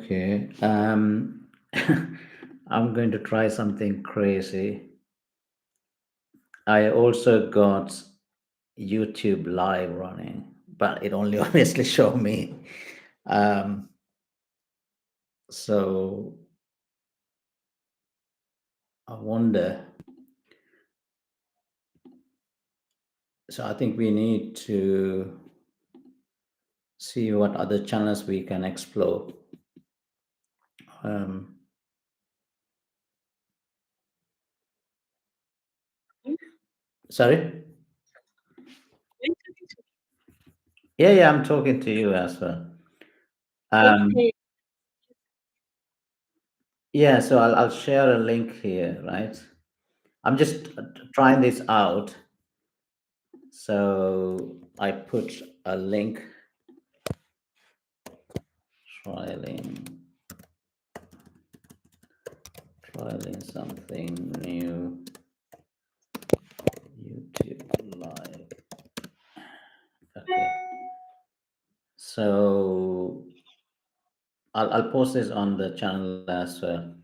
Okay. I'm going to try something crazy. I also got YouTube live running, but it only obviously show me. Um, so I wonder. So I think we need to see what other channels we can explore. Um, Sorry? Yeah, yeah, I'm talking to you as well. Um, yeah, so I'll share a link here, right? I'm just trying this out. So I put a link, trialing, trialing something new, YouTube live. Okay. So I'll post this on the channel as well.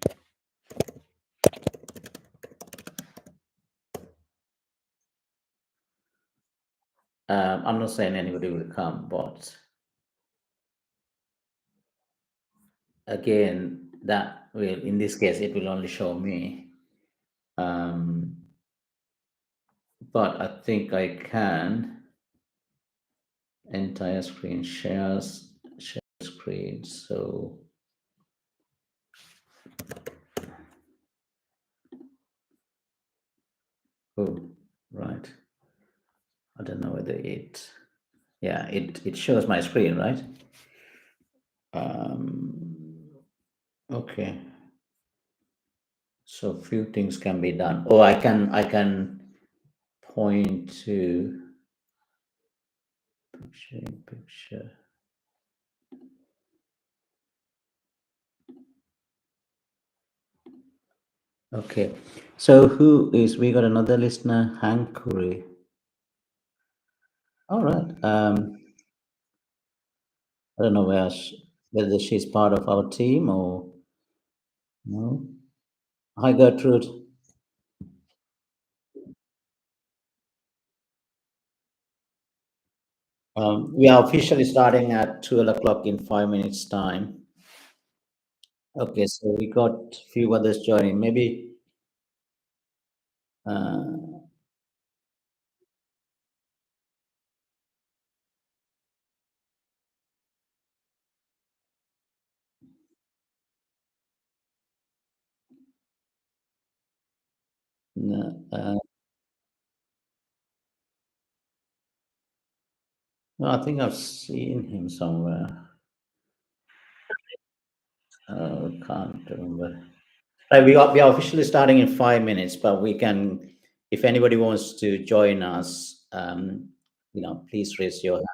I'm not saying anybody will come, but again, that will, in this case, it will only show me. Um, but I think I can entire screen share screen. So, oh, right. I don't know whether yeah, it shows my screen, right? Um, okay. So few things can be done. Oh, I can point to picture. Okay. So who is we got another listener, Hank Curry. All right. I don't know whether she's part of our team or no. Hi Gertrude. We are officially starting at 12 o'clock in 5 minutes time. Okay, so we got few others joining. Maybe uh, no, no, I think I've seen him somewhere. Can't remember. Right, we are officially starting in 5 minutes, but we can, if anybody wants to join us, please raise your hand.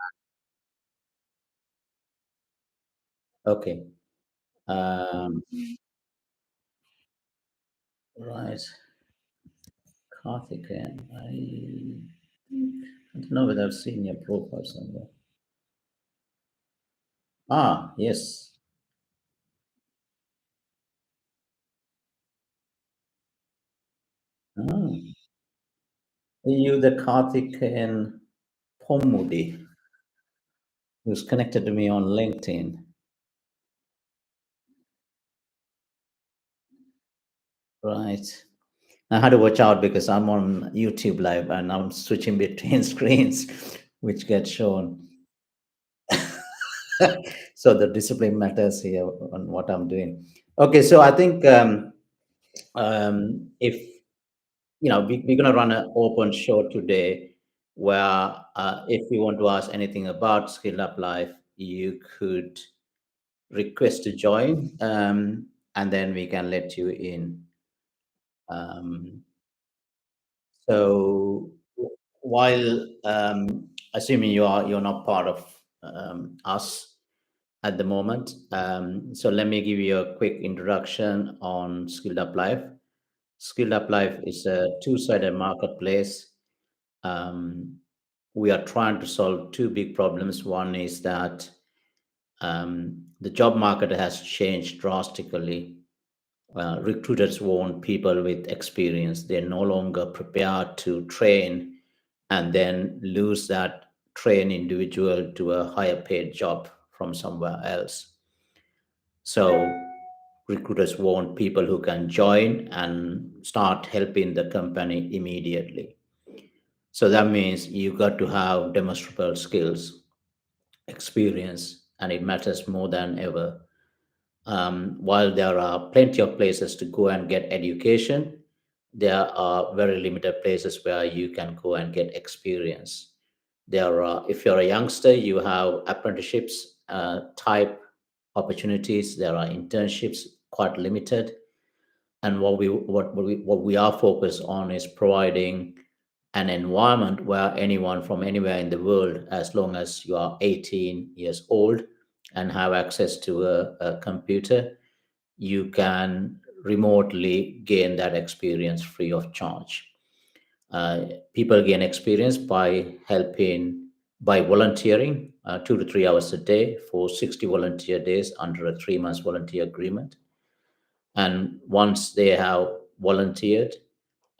Okay. Um, right. Karthikeyan. I don't know whether I've seen your profile somewhere. Ah, yes. Ah, you the Karthikeyan Pomudi, who's connected to me on LinkedIn. Right. I had to watch out because I'm on YouTube live and I'm switching between screens, which get shown. So the discipline matters here on what I'm doing. Okay, so I think if we're going to run an open show today where if you want to ask anything about Skill Up Life, you could request to join, and then we can let you in. Um, so while assuming you're not part of us at the moment, so let me give you a quick introduction on Skilled Up Life. Skilled Up Life is a two-sided marketplace. um, we are trying to solve two big problems. One is that The job market has changed drastically. Recruiters want people with experience. They're no longer prepared to train and then lose that trained individual to a higher paid job from somewhere else. So recruiters want people who can join and start helping the company immediately. So that means you got to have demonstrable skills, experience, and it matters more than ever. While there are plenty of places to go and get education, there are very limited places where you can go and get experience. There are, if you're a youngster, you have apprenticeships type opportunities. There are internships, quite limited. And what we are focused on is providing an environment where anyone from anywhere in the world, as long as you are 18 years old and have access to a computer, you can remotely gain that experience free of charge. People gain experience by helping, by volunteering 2 to 3 hours a day for 60 volunteer days under a 3 months volunteer agreement. And once they have volunteered,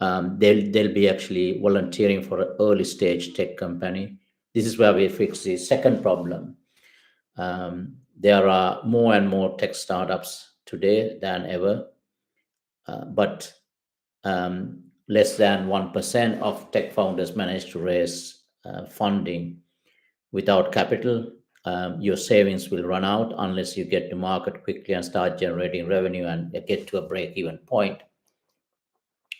they'll be actually volunteering for an early stage tech company. This is where we fix the second problem. There are more and more tech startups today than ever, but less than 1% of tech founders manage to raise funding. Without capital, your savings will run out unless you get to market quickly and start generating revenue and get to a break even point.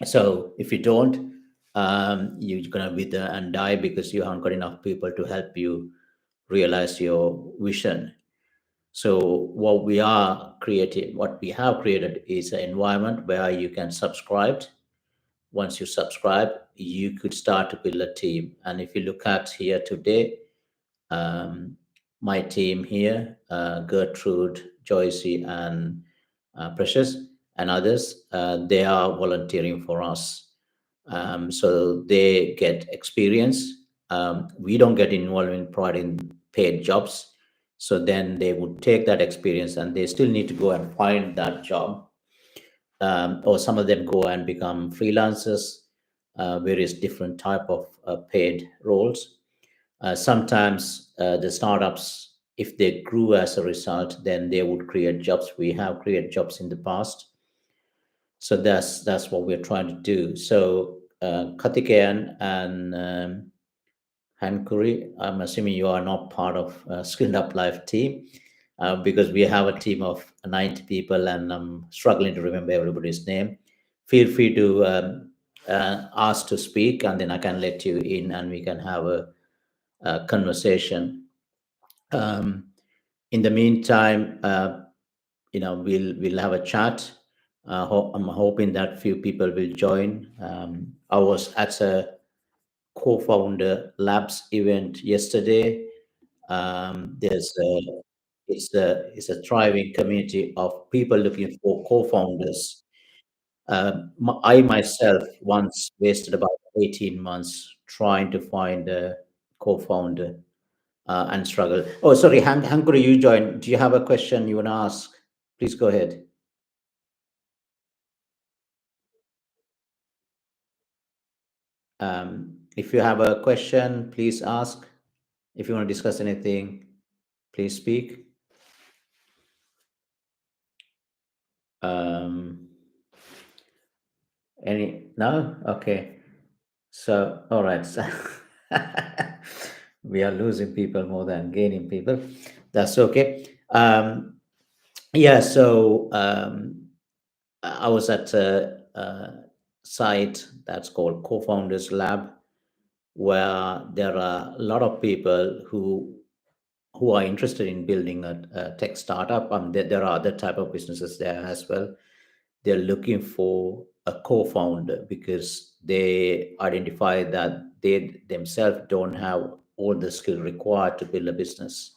So if you don't, you're going to wither and die because you haven't got enough people to help you realize your vision. So what we have created is an environment where you can subscribe. Once you subscribe, you could start to build a team. And if you look at here today, um, my team here, Gertrude, Joycey, and Precious, and others, they are volunteering for us. So they get experience. We don't get involved in providing paid jobs. So then they would take that experience and they still need to go and find that job. Or some of them go and become freelancers, various different type of paid roles. Sometimes the startups, if they grew as a result, then they would create jobs. We have created jobs in the past, so that's what we're trying to do. So Katikeyan and Hankuri, I'm assuming you are not part of Skilled Up Life team, because we have a team of 90 people and I'm struggling to remember everybody's name. Feel free to ask to speak and then I can let you in and we can have a conversation. Um, in the meantime, we'll have a chat. I'm hoping that few people will join. I was at a co-founder labs event yesterday. There's a it's a thriving community of people looking for co-founders. I myself once wasted about 18 months trying to find a co-founder and struggle. Oh, sorry, Hankuri, you joined. Do you have a question you want to ask? Please go ahead. If you have a question, please ask. If you want to discuss anything, please speak. Um, no? Okay. So, all right. So we are losing people more than gaining people. That's okay. Yeah. So I was at a site that's called Co-Founders Lab, where there are a lot of people who are interested in building a tech startup. There are other type of businesses there as well. They're looking for a co-founder because they identify that they themselves don't have all the skill required to build a business.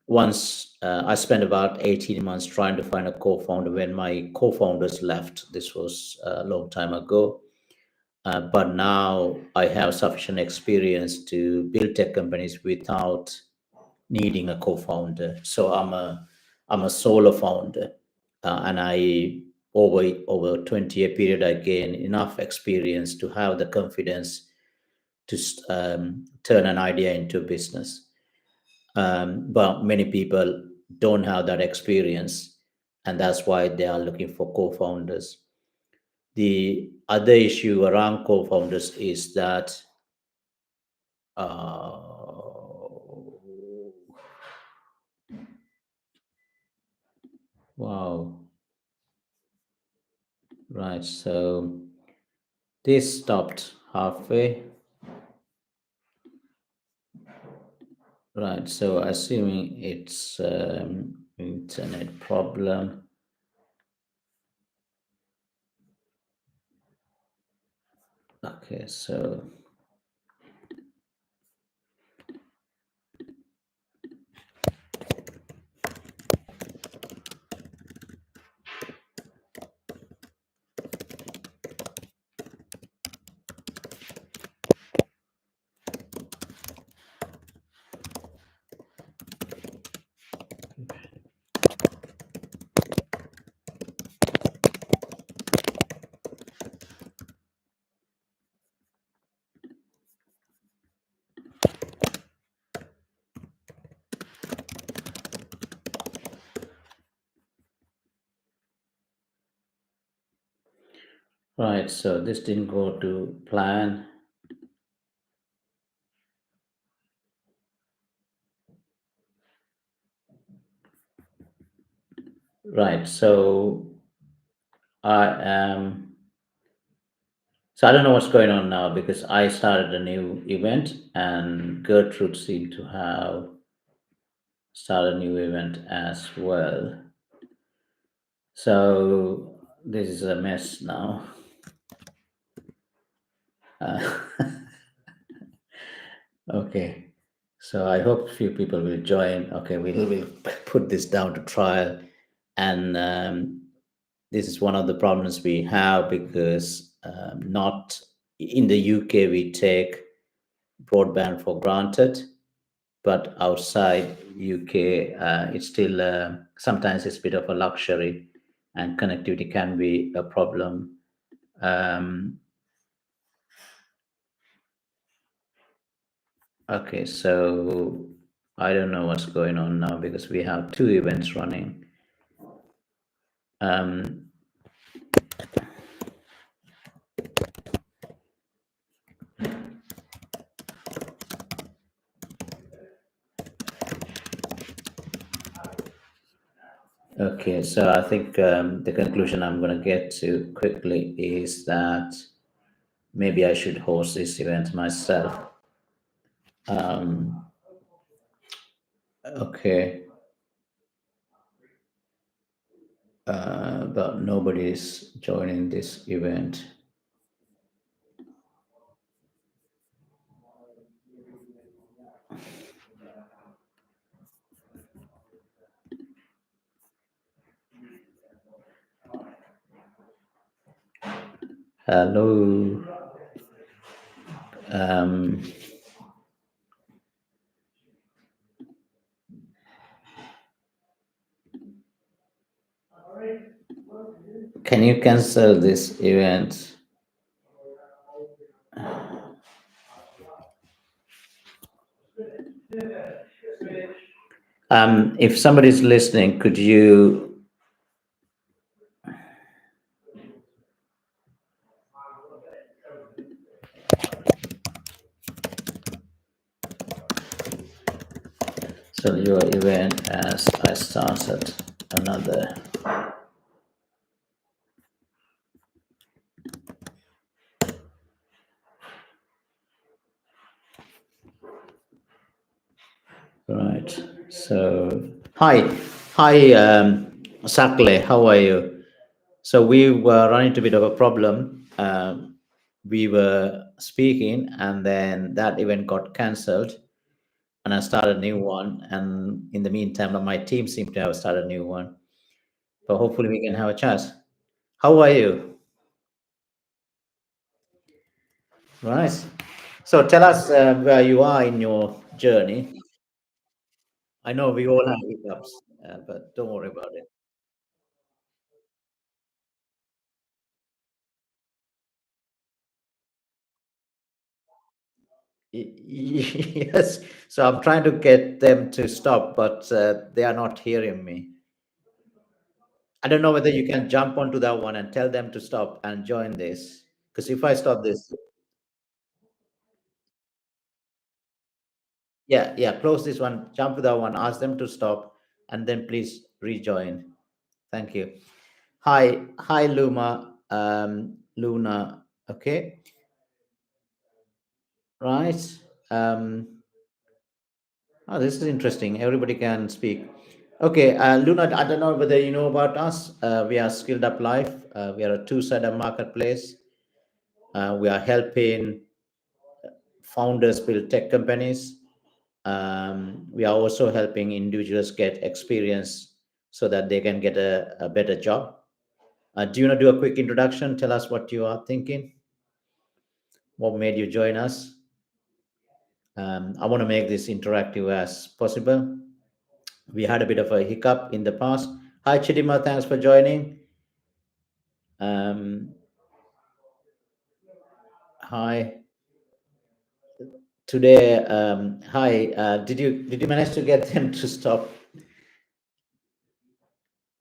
Once I spent about 18 months trying to find a co-founder when my co-founders left. This was a long time ago. But now I have sufficient experience to build tech companies without needing a co-founder. So I'm a solo founder, and I over 20-year period I gained enough experience to have the confidence to turn an idea into business. But many people don't have that experience, and that's why they are looking for co-founders. The other issue around co-founders is that wow, right. So this stopped halfway. Right. So assuming it's internet problem. Okay. So right. So this didn't go to plan. Right. So I am. So I don't know what's going on now because I started a new event and Gertrude seemed to have started a new event as well. So this is a mess now. Okay. So I hope few people will join. Okay, we'll put this down to trial. And this is one of the problems we have because not in the UK we take broadband for granted, but outside UK it's still sometimes it's a bit of a luxury, and connectivity can be a problem. Um, okay, so I don't know what's going on now because we have two events running. Um, okay, so I think the conclusion I'm going to get to quickly is that maybe I should host this event myself. Um, okay, but nobody's joining this event. Hello. Um, can you cancel this event? If somebody's listening, could you? So your event as I started another. Right. So hi, Sakle, how are you? So we were running into a bit of a problem. We were speaking, and then that event got cancelled, and I started a new one. And in the meantime, my team seemed to have started a new one. But hopefully, we can have a chat. How are you? Right. So tell us where you are in your journey. I know we all have hiccups, but don't worry about it. Yes. So I'm trying to get them to stop, but they are not hearing me. I don't know whether you can jump onto that one and tell them to stop and join this. Because if I stop this, yeah, yeah, close this one, jump to that one, ask them to stop, and then please rejoin. Thank you. Hi, Luna. Okay, right. Oh, this is interesting. Everybody can speak. Okay, Luna, I don't know whether you know about us. We are Skilled Up Life. We are a two-sided marketplace. We are helping founders build tech companies. We are also helping individuals get experience so that they can get a better job. Do you want to do a quick introduction? Tell us what you are thinking. What made you join us? I want to make this interactive as possible. We had a bit of a hiccup in the past. Hi, Chidima. Thanks for joining. Um, hi. Today, hi. Did you manage to get them to stop?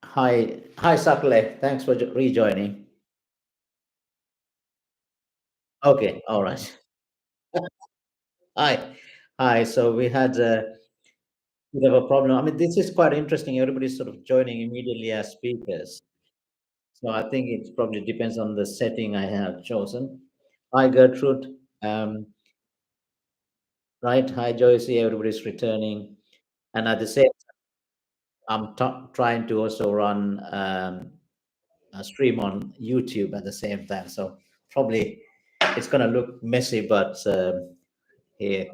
Hi, Sakle. Thanks for rejoining. Okay, all right. Hi, hi. So we had a bit of a problem. I mean, this is quite interesting. Everybody's sort of joining immediately as speakers. So I think it probably depends on the setting I have chosen. Hi, Gertrude. Right. Hi, Joycey. Everybody's returning. And at the same I'm trying to also run a stream on YouTube at the same time. So probably it's going to look messy, but here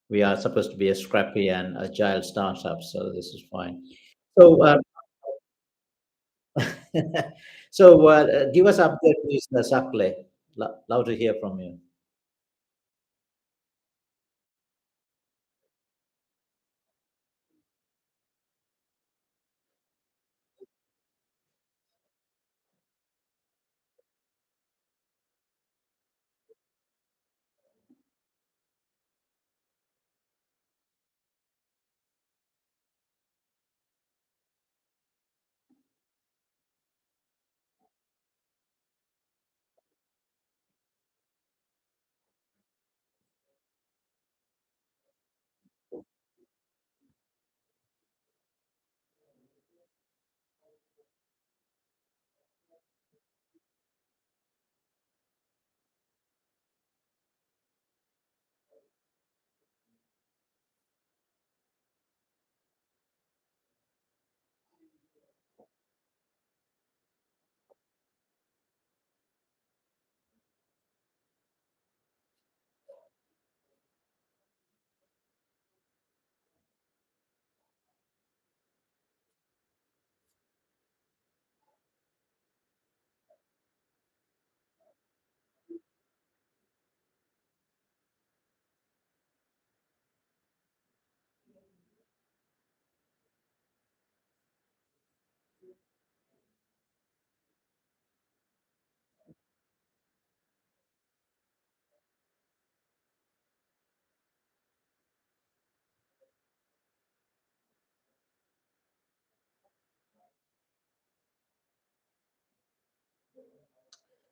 we are supposed to be a scrappy and agile startup. So this is fine. So, so give us update, please, Sakle. Love to hear from you.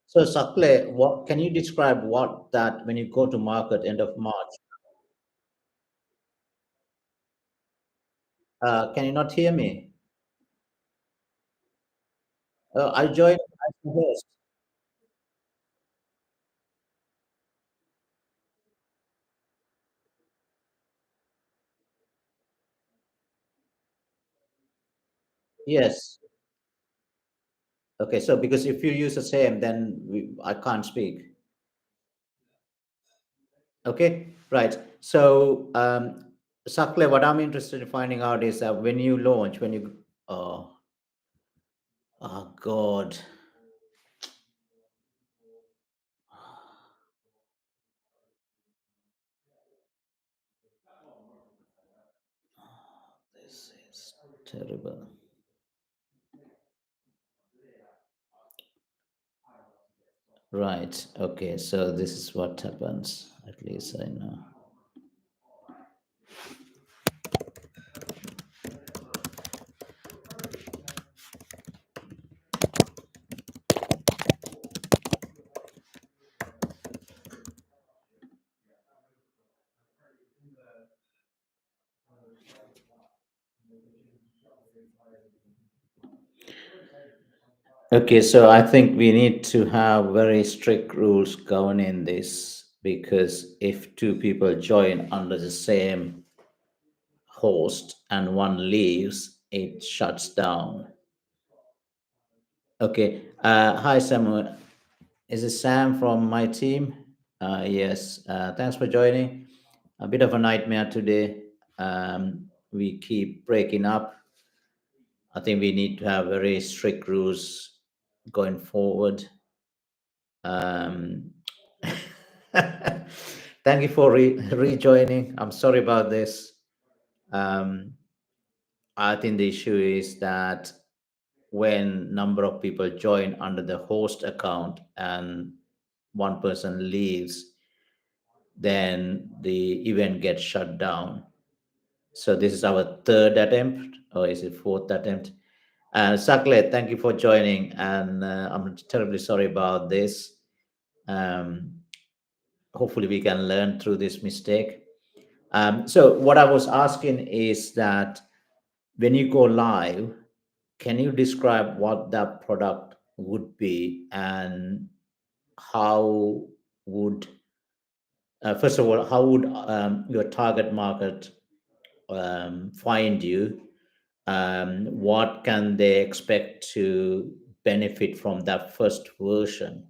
So Sakle, what can you describe what that when you go to market end of March? Can you not hear me? I joined as the host. Yes. Okay. So because if you use the same, then I can't speak. Okay. Right. So, Sakle, what I'm interested in finding out is that when you launch, when you, oh, oh God. Terrible. Right. Okay. So this is what happens. At least I know. Okay. So I think we need to have very strict rules governing this, because if two people join under the same host and one leaves, it shuts down. Okay. Hi, Samuel. Is it Sam from my team? Yes. Thanks for joining. A bit of a nightmare today. We keep breaking up. I think we need to have very strict rules going forward. Um, thank you for rejoining. I'm sorry about this. Um, I think the issue is that when number of people join under the host account and one person leaves, then the event gets shut down. So this is our third attempt, or is it fourth attempt? Sakle, thank you for joining, and I'm terribly sorry about this. Um, Hopefully, we can learn through this mistake. So what I was asking is that when you go live, can you describe what that product would be, and how would, first of all, how would your target market find you? What can they expect to benefit from that first version?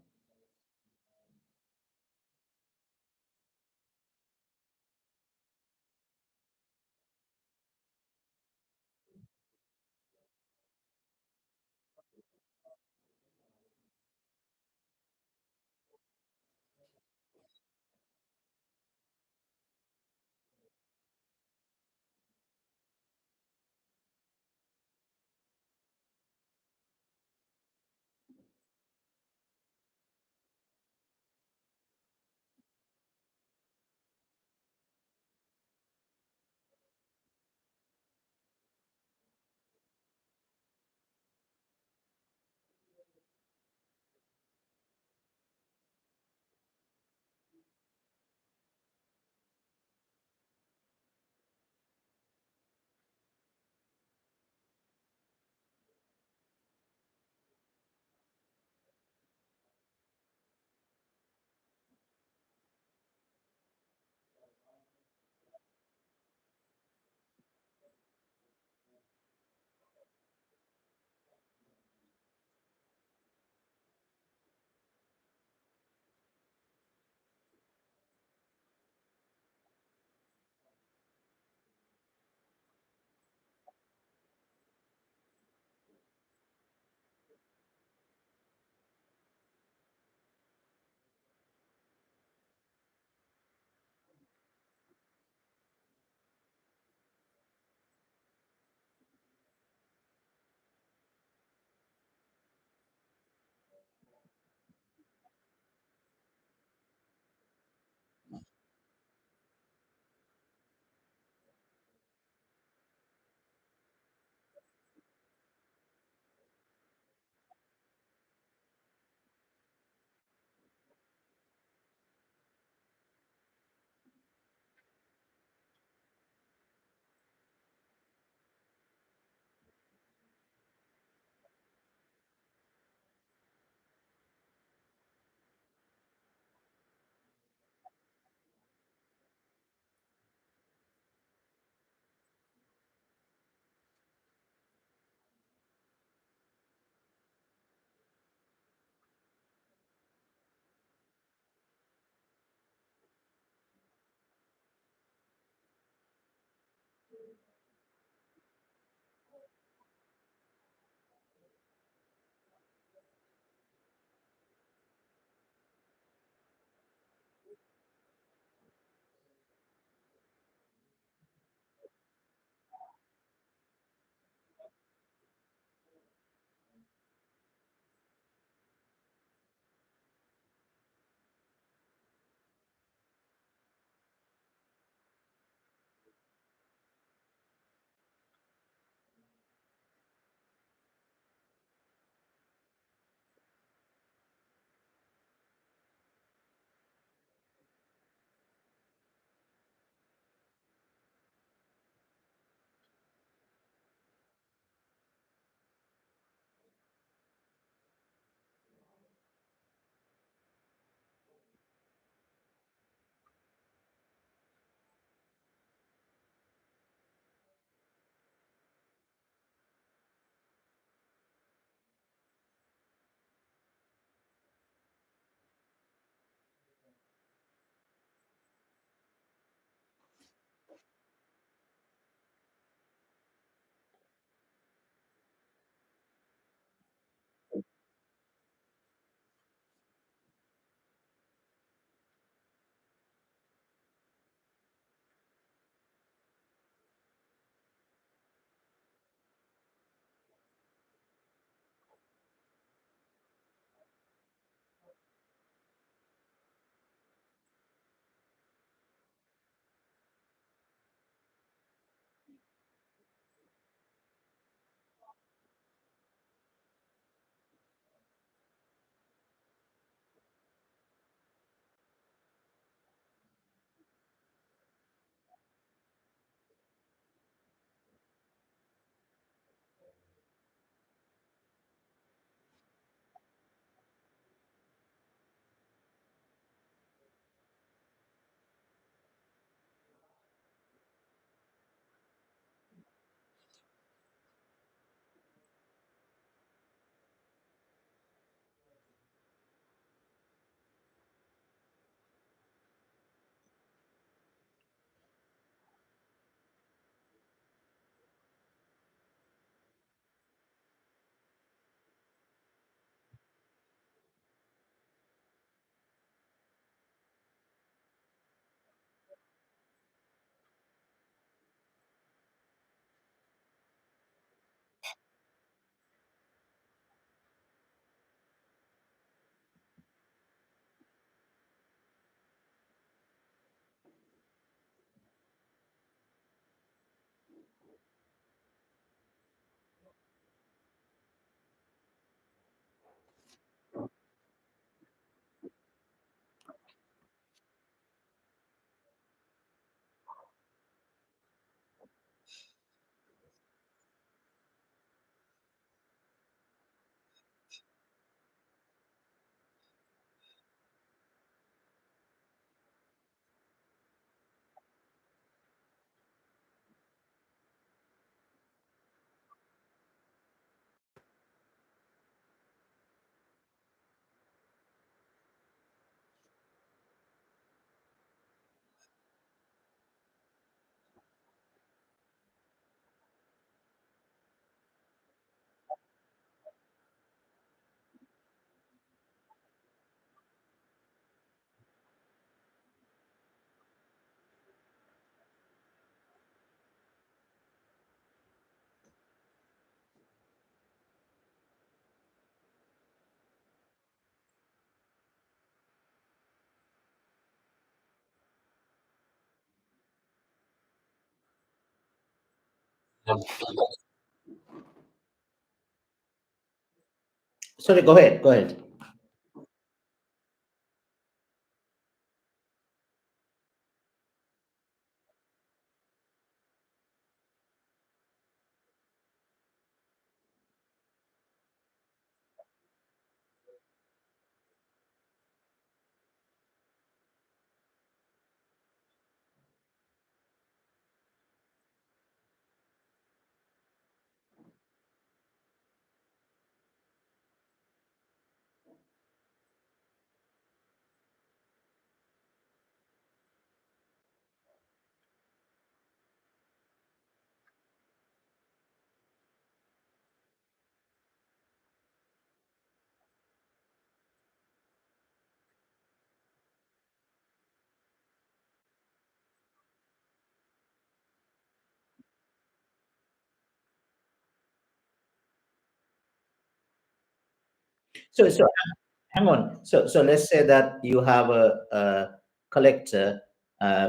Sorry, go ahead. Go ahead. So hang on. So let's say that you have a collector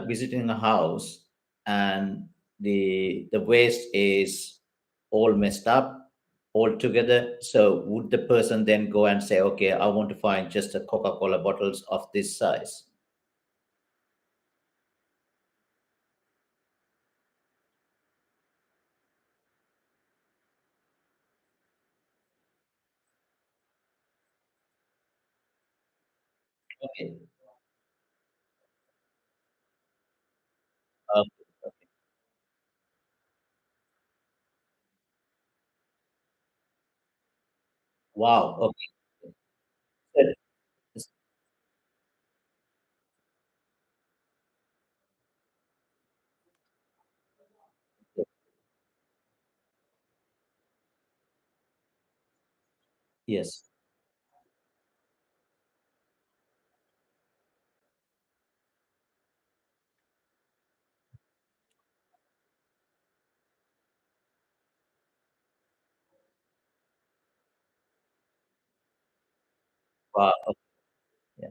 visiting a house, and the waste is all messed up all together. So would the person then go and say, okay, I want to find just a Coca-Cola bottles of this size? Okay. Okay. Okay. Wow. Okay. So- Yes. Wow. Okay. Yeah.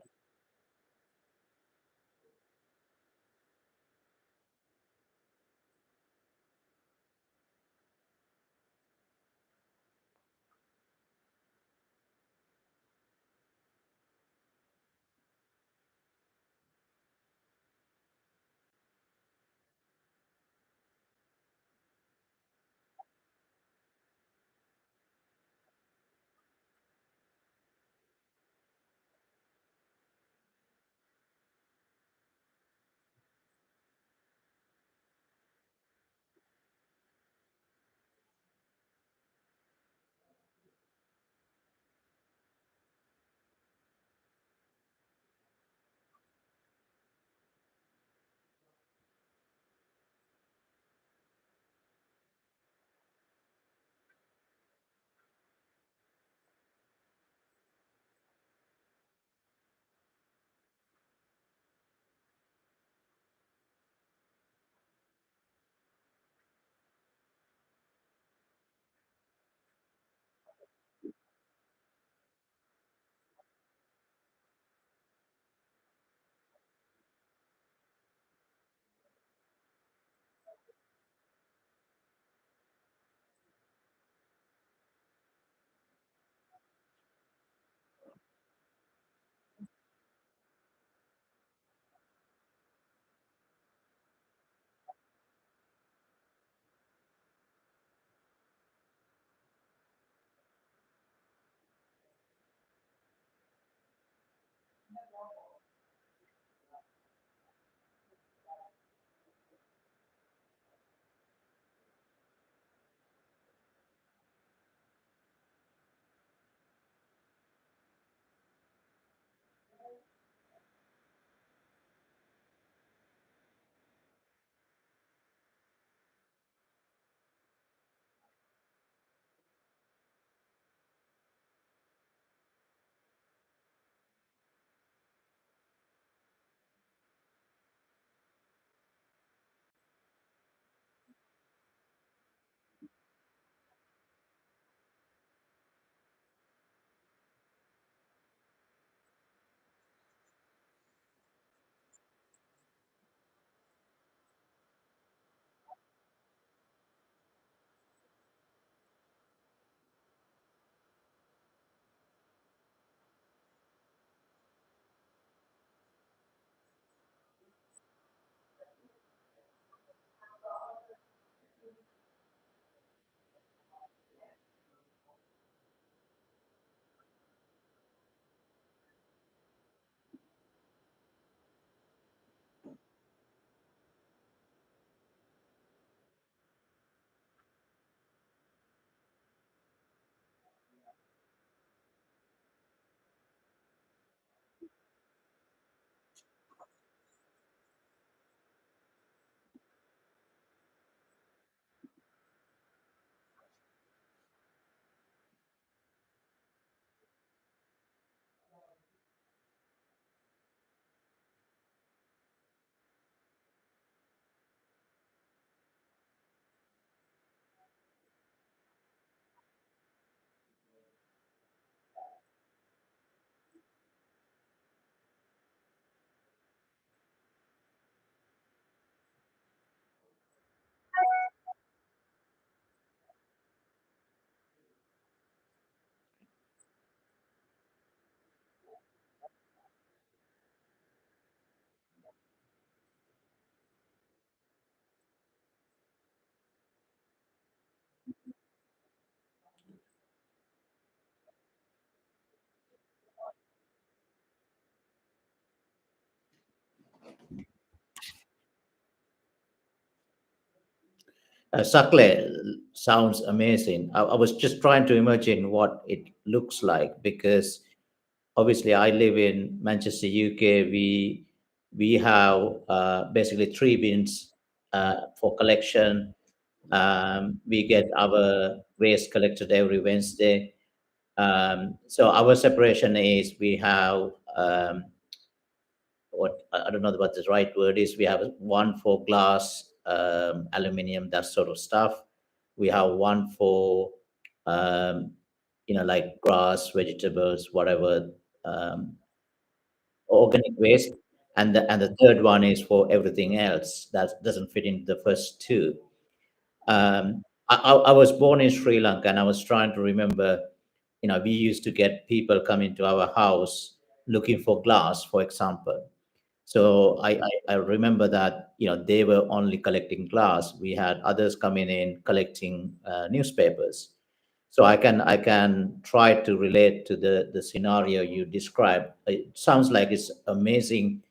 Sakle sounds amazing. I was just trying to imagine what it looks like because obviously I live in Manchester, UK. We have basically three bins for collection. We get our waste collected every Wednesday. So our separation is we have what I don't know what the right word is. We have one for glass, aluminium, that sort of stuff. We have one for um, like grass, vegetables, whatever, um, organic waste, and the third one is for everything else that doesn't fit into the first two. I was born in Sri Lanka, and I was trying to remember. We used to get people coming to our house looking for glass, for example. So I remember that they were only collecting glass. We had others coming in collecting newspapers. So I can try to relate to the scenario you described. It sounds like it's amazing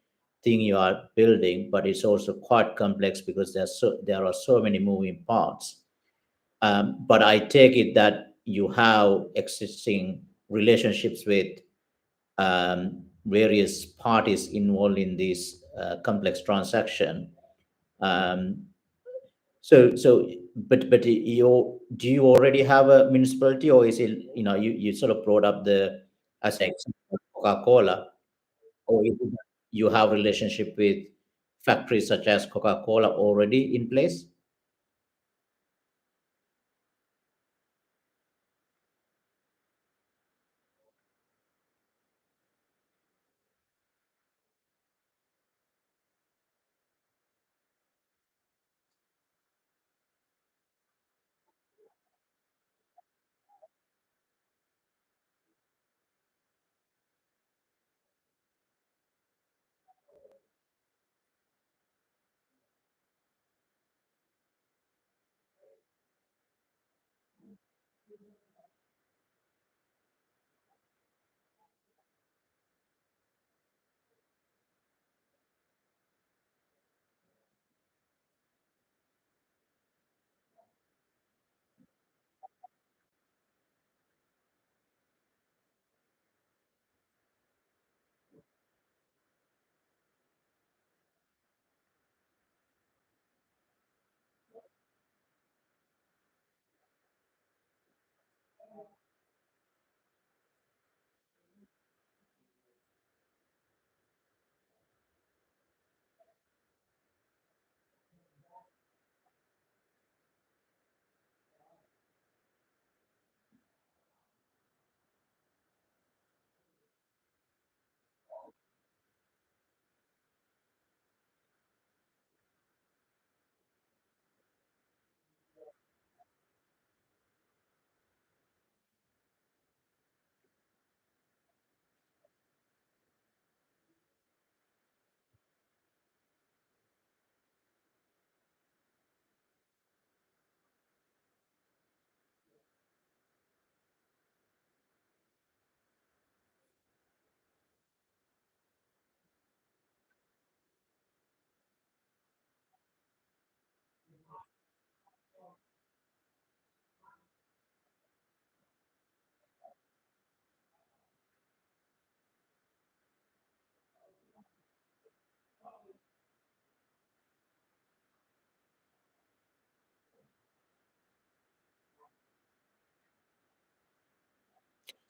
thing you are building, but it's also quite complex because there are so many moving parts. But I take it that you have existing relationships with various parties involved in this complex transaction. Um, but do you already have a municipality, or is it you sort of brought up the as an example Coca-Cola, or is it that you have relationship with factories such as Coca-Cola already in place?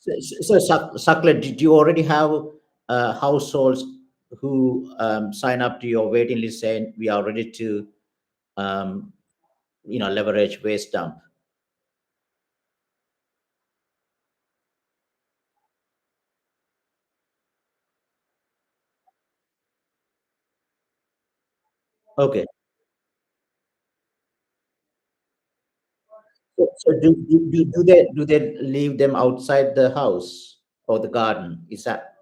Sakla, did you already have households who sign up to your waiting list saying we are ready to um, leverage waste dump? Okay. So do they leave them outside the house or the garden? Is that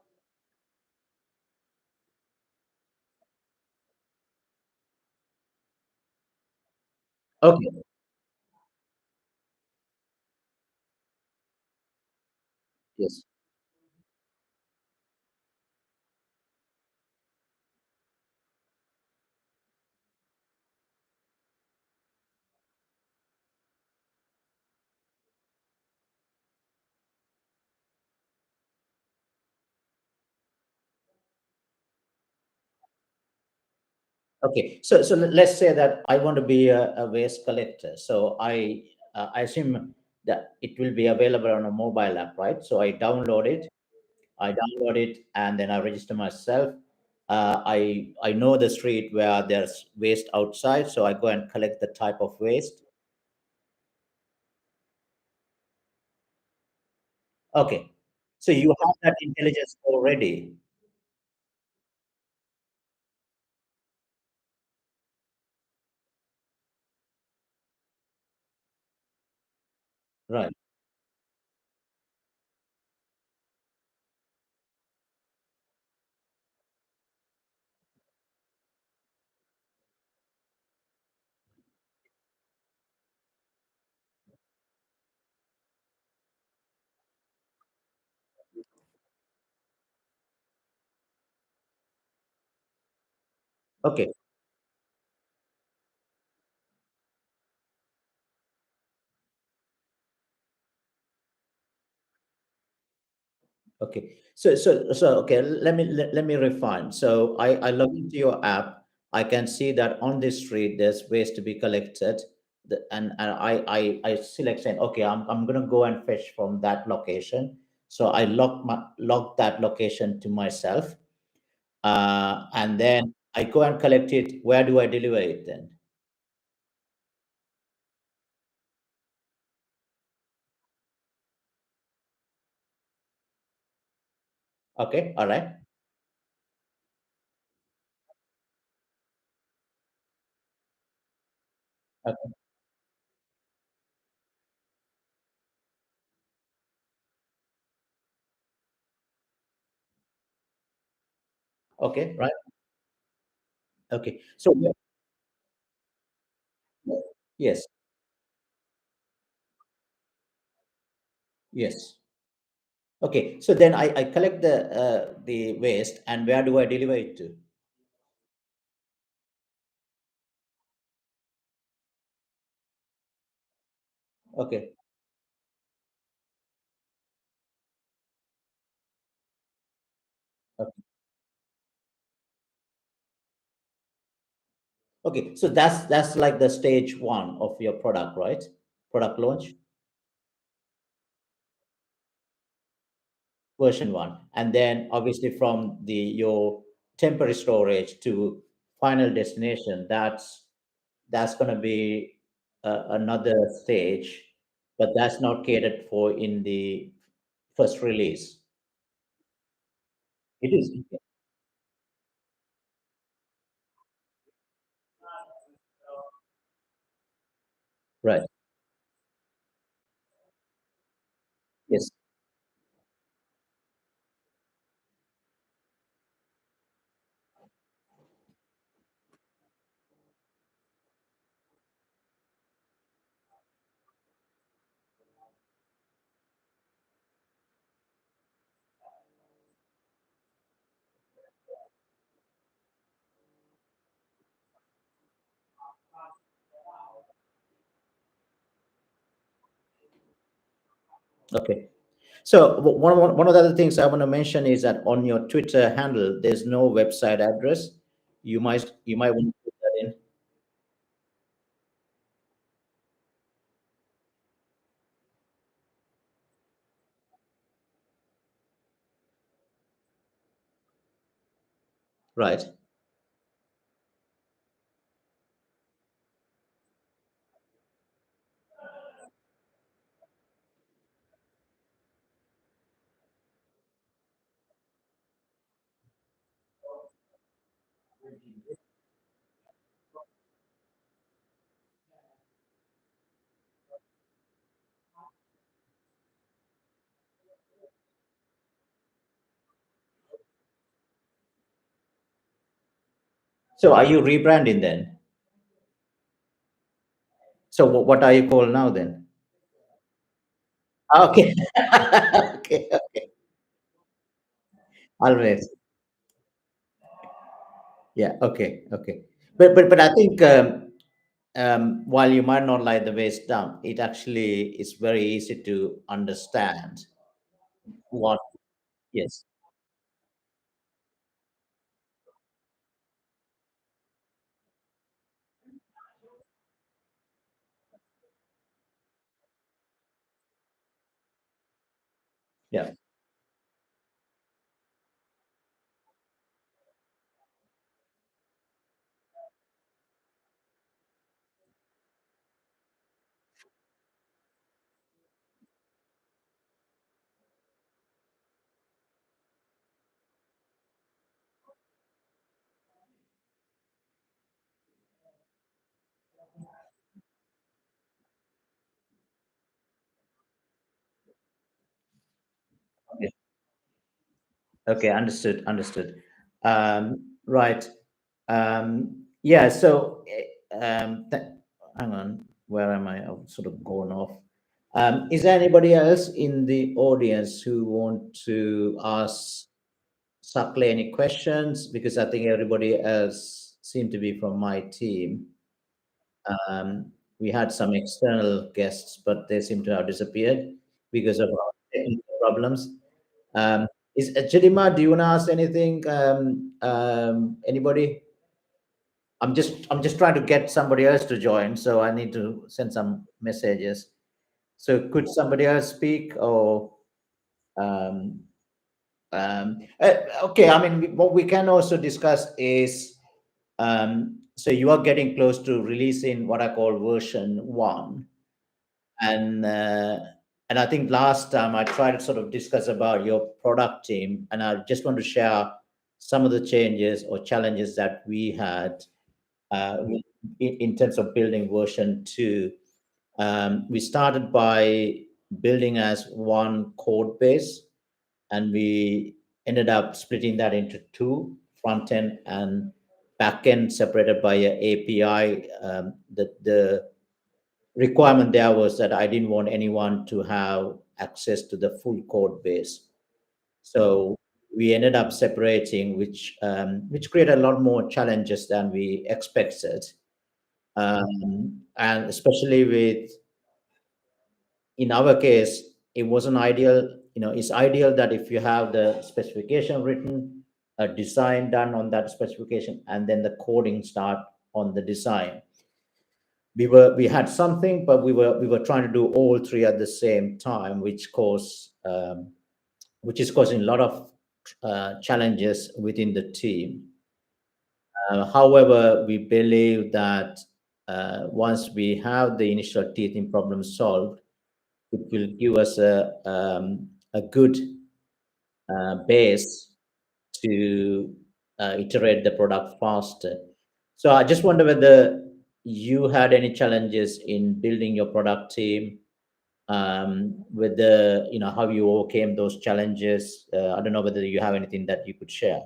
okay? Yes. Okay, so let's say that I want to be a waste collector. So I assume that it will be available on a mobile app, right? So I download it, and then I register myself. I know the street where there's waste outside, so I go and collect the type of waste. Okay, so you have that intelligence already, right? Okay, okay. So okay, let me refine. So I log into your app. I can see that on this street there's waste to be collected. And I select saying, okay, I'm gonna go and fetch from that location. So I log that location to myself. And then I go and collect it. Where do I deliver it then? Okay, all right. Okay, okay, right. Okay. So yes, yes. Okay, so then I collect the waste, and where do I deliver it to? Okay, okay, okay. So that's like the stage one of your product, right? Product launch, version one, and then obviously from the your temporary storage to final destination, that's going to be another stage, but that's not catered for in the first release. It is right. Yes. Okay. So one of the other things I want to mention is that on your Twitter handle, there's no website address. You might want to put that in. Right. So are you rebranding then? So what are you called now then? Okay. Okay. Okay. Always. Yeah. Okay. Okay. But I think while you might not like the waist down, it actually is very easy to understand what. Yes. Okay, understood, understood. Right. Yeah, so hang on, where am I? I've sort of gone off. Is there anybody else in the audience who want to ask Sakle any questions? Because I think everybody else seemed to be from my team. We had some external guests, but they seem to have disappeared because of our technical problems. Um, is Chidima, do you want to ask anything? Anybody? I'm just trying to get somebody else to join, so I need to send some messages. So could somebody else speak or um, okay, I mean, what we can also discuss is so you are getting close to releasing what I call version one, and uh, and I think last time I tried to sort of discuss about your product team, and I just want to share some of the changes or challenges that we had in terms of building version two. We started by building as one code base, and we ended up splitting that into two, front end and back end, separated by a API. The requirement there was that I didn't want anyone to have access to the full code base. So we ended up separating, which created a lot more challenges than we expected, and especially with, in our case, it wasn't ideal. It's ideal that if you have the specification written, a design done on that specification, and then the coding start on the design. We had something, but we were trying to do all three at the same time, which is causing a lot of challenges within the team. However, we believe that once we have the initial teething problem solved, it will give us a good base to iterate the product faster. So I just wonder whether you had any challenges in building your product team, whether how you overcame those challenges. I don't know whether you have anything that you could share.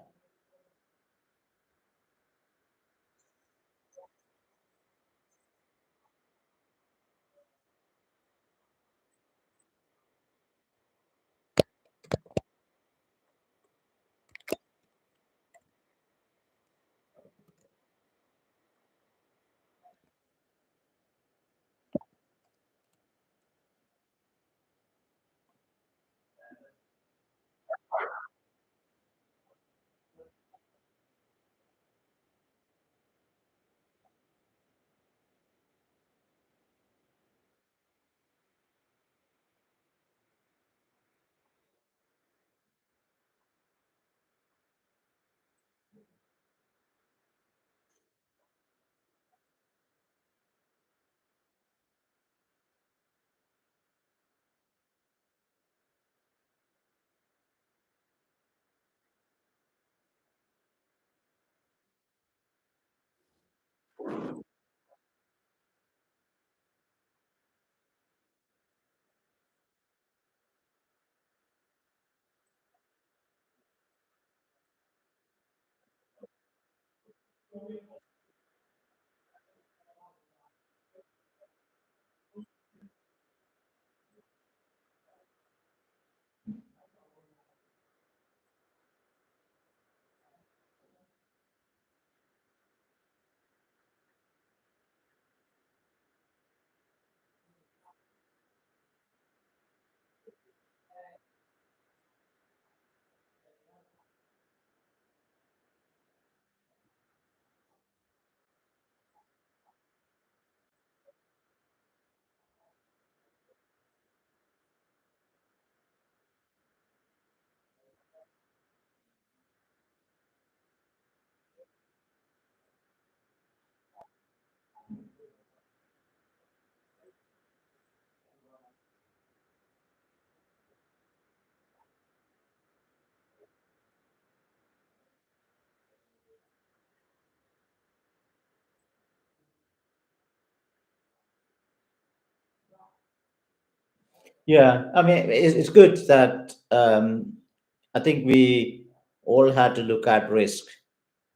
Yeah, I mean, it's good that I think we all had to look at risk.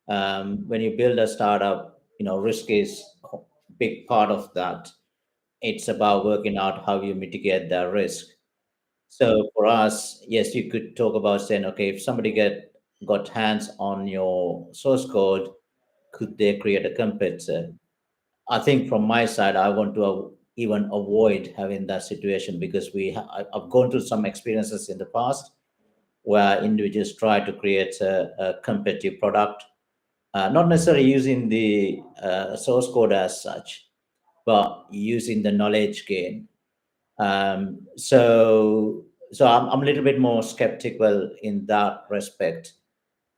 When you build a startup, risk is a big part of that. It's about working out how you mitigate that risk. So for us, yes, you could talk about saying, okay, if somebody got hands on your source code, could they create a competitor? I think from my side, I want to even avoid having that situation, because I've gone through some experiences in the past where individuals try to create a competitive product, not necessarily using the source code as such, but using the knowledge gain. So I'm a little bit more skeptical in that respect.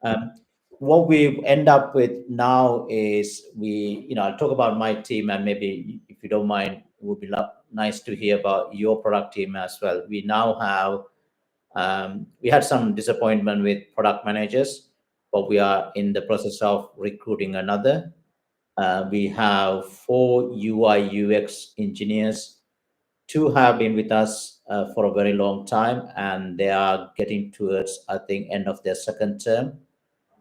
Um, what we end up with now is I'll talk about my team, and maybe if you don't mind, it would be nice to hear about your product team as well. We now have, we had some disappointment with product managers, but we are in the process of recruiting another. We have 4 UI/UX engineers. Two have been with us for a very long time, and they are getting towards, I think, end of their second term.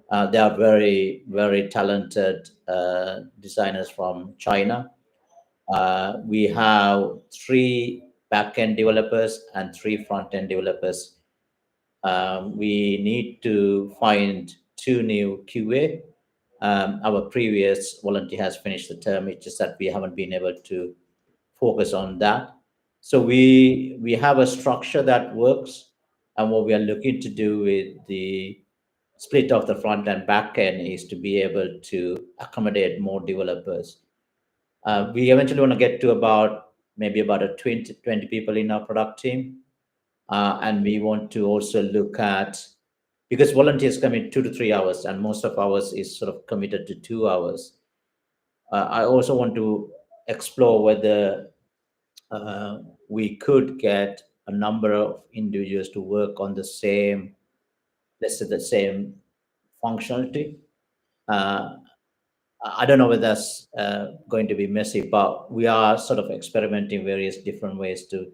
They are very, very talented designers from China. We have 3 backend developers and 3 front-end developers. We need to find 2 new QA. Our previous volunteer has finished the term. It's just that we haven't been able to focus on that. So we have a structure that works, and what we are looking to do with the split of the front and back end is to be able to accommodate more developers. We eventually want to get to about maybe about a 20 people in our product team. And we want to also look at, because volunteers come in 2 to 3 hours, and most of ours is sort of committed to 2 hours. I also want to explore whether uh, we could get a number of individuals to work on the same, let's say, the same functionality. Uh, I don't know whether that's going to be messy, but we are sort of experimenting various different ways to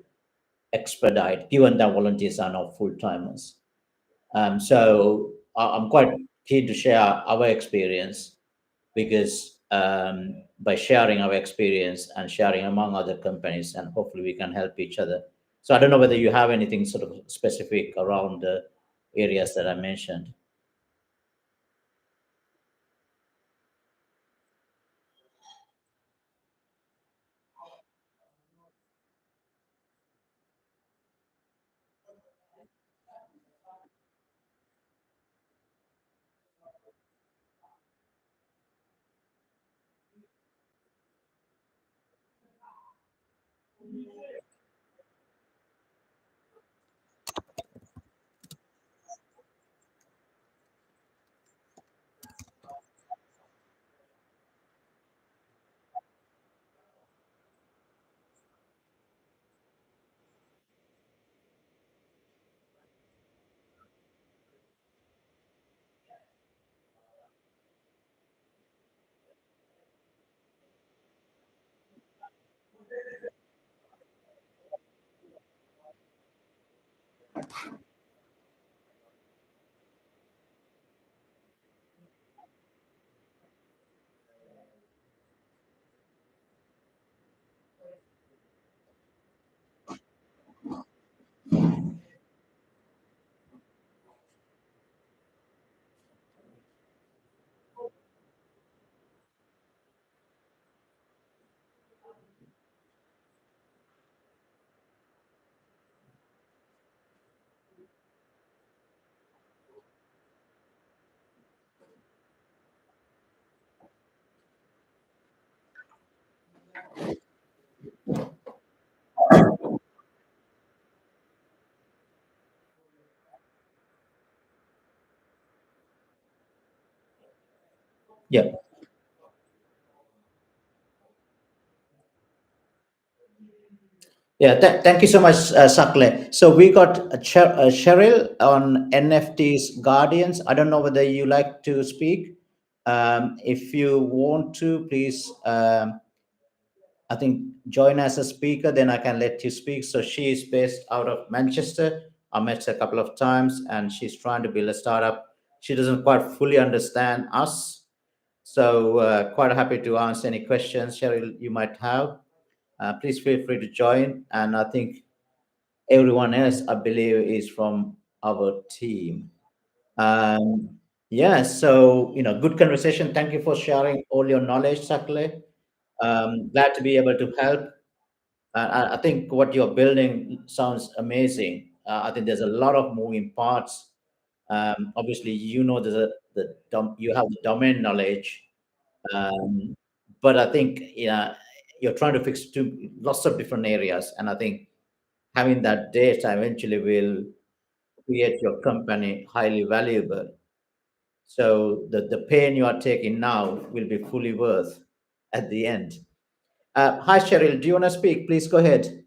expedite, given that volunteers are not full timers. So I'm quite keen to share our experience, because by sharing our experience and sharing among other companies, and hopefully we can help each other. So I don't know whether you have anything sort of specific around the areas that I mentioned. Yeah. Yeah, thank you so much, Sakle. So we got Cheryl on NFT's Guardians. I don't know whether you like to speak. If you want to, please, I think, join as a speaker, then I can let you speak. So she is based out of Manchester. I met her a couple of times, and she's trying to build a startup. she doesn't quite fully understand us. So quite happy to answer any questions, Cheryl, you might have. Please feel free to join. And I think everyone else, I believe, is from our team. Um, yeah, so good conversation. Thank you for sharing all your knowledge, Sakle. Glad to be able to help. I think what you're building sounds amazing. I think there's a lot of moving parts. Obviously, there's you have the domain knowledge, um, but I think you're trying to fix lots of different areas, and I think having that data eventually will create your company highly valuable. So the pain you are taking now will be fully worth at the end. Hi, Cheryl. Do you want to speak? Please go ahead.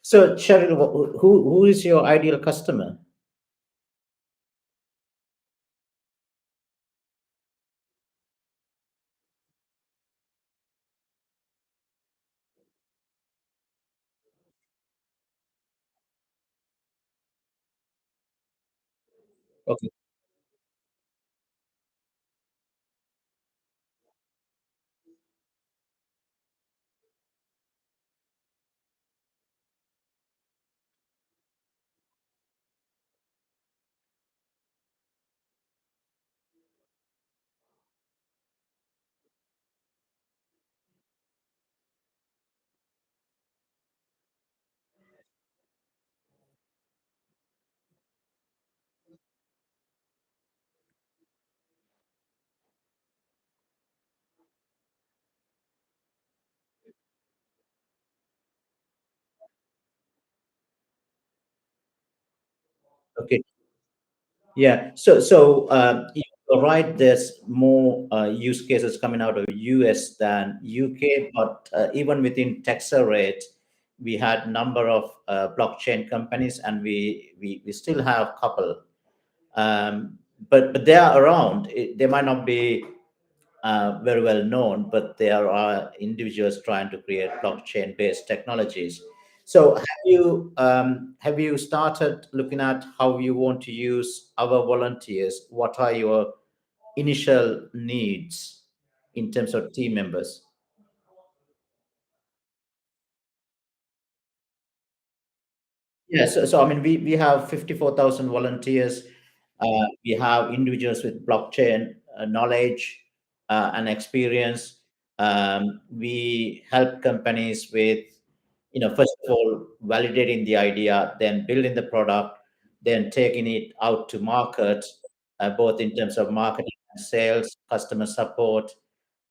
So, Cheryl, who is your ideal customer? Okay. Okay. Yeah. So you're right. There's more use cases coming out of US than UK, but even within Texarate, we had number of blockchain companies, and we still have couple. Um, but they are around. They might not be very well known, but there are individuals trying to create blockchain-based technologies. So have you started looking at how you want to use our volunteers? What are your initial needs in terms of team members? Yeah, so I mean, we have 54,000 volunteers. We have individuals with blockchain knowledge and experience. We help companies with, first of all, validating the idea, then building the product, then taking it out to market, both in terms of marketing and sales, customer support.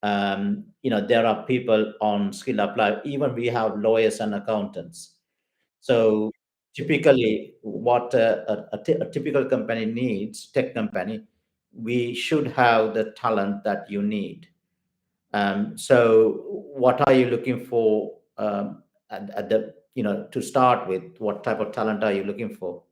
There are people on Skill Up Live. Even we have lawyers and accountants. So typically, what a typical company needs, tech company, we should have the talent that you need. So what are you looking for at the, to start with? What type of talent are you looking for?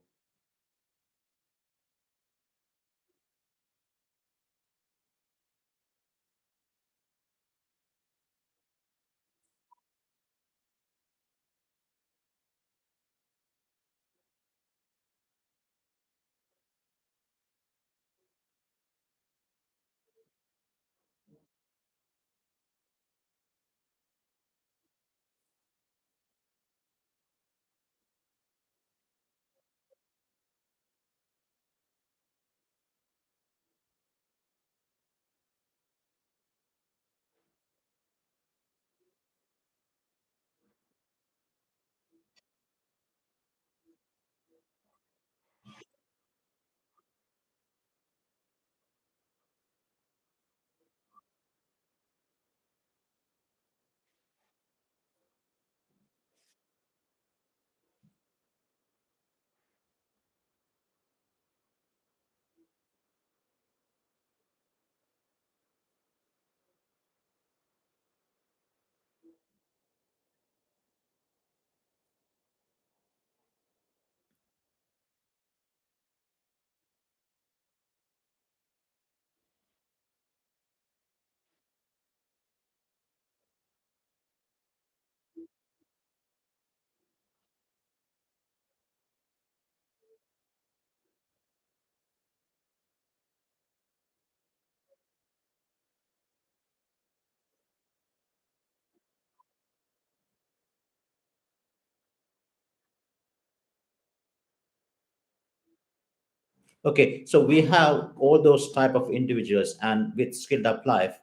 Okay, so we have all those type of individuals, and with Skilled Up Life,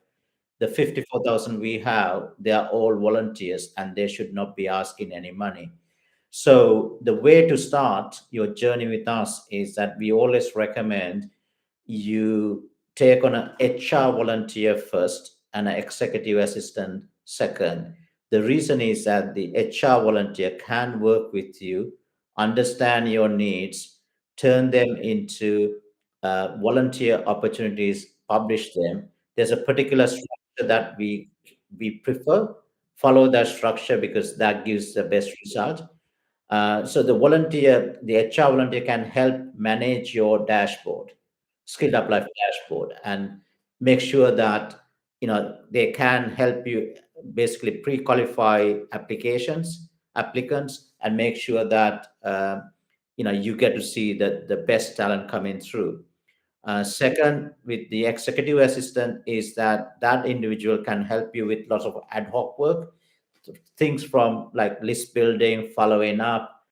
the 54,000 we have, they are all volunteers, and they should not be asking any money. So the way to start your journey with us is that we always recommend you take on an HR volunteer first and an executive assistant second. The reason is that the HR volunteer can work with you, understand your needs, turn them into volunteer opportunities, publish them. There's a particular structure that we prefer. Follow that structure because that gives the best result. So the HR volunteer can help manage your dashboard, Skilled Up Life dashboard, and make sure that they can help you basically pre-qualify applicants, and make sure that you get to see the best talent coming through. Second, with the executive assistant, is that that individual can help you with lots of ad hoc work, things from like list building, following up,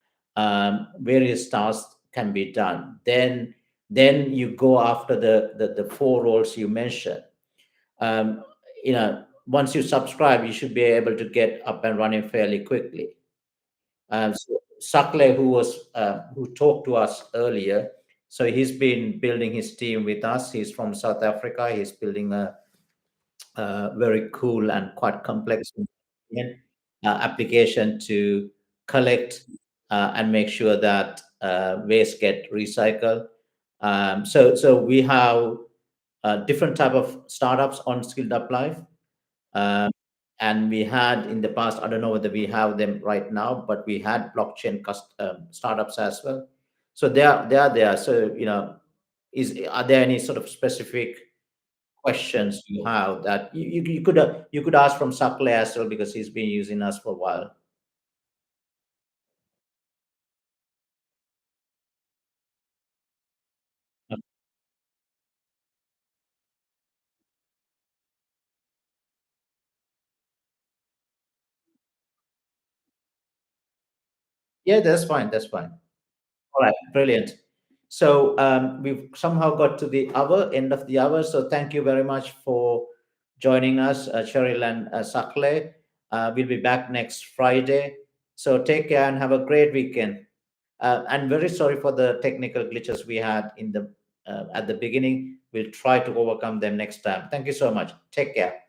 various tasks can be done. Then you go after the four roles you mentioned. Um, Once you subscribe, you should be able to get up and running fairly quickly. So Sakle, who talked to us earlier, so he's been building his team with us. He's from South Africa. He's building a very cool and quite complex application to collect and make sure that waste get recycled. So we have different type of startups on Skilled Up Life. Um, and we had in the past, I don't know whether we have them right now, but we had blockchain startups as well. So they are there. So are there any sort of specific questions you have that you could ask from Sakle as well, because he's been using us for a while. Yeah, that's fine. That's fine. All right, brilliant. So we've somehow got to the hour, end of the hour. So thank you very much for joining us, Cheryl and Sakle. We'll be back next Friday. So take care and have a great weekend. And very sorry for the technical glitches we had in the at the beginning. We'll try to overcome them next time. Thank you so much. Take care.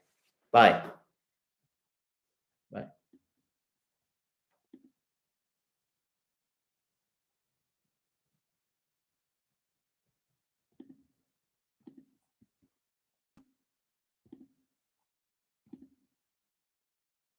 Bye.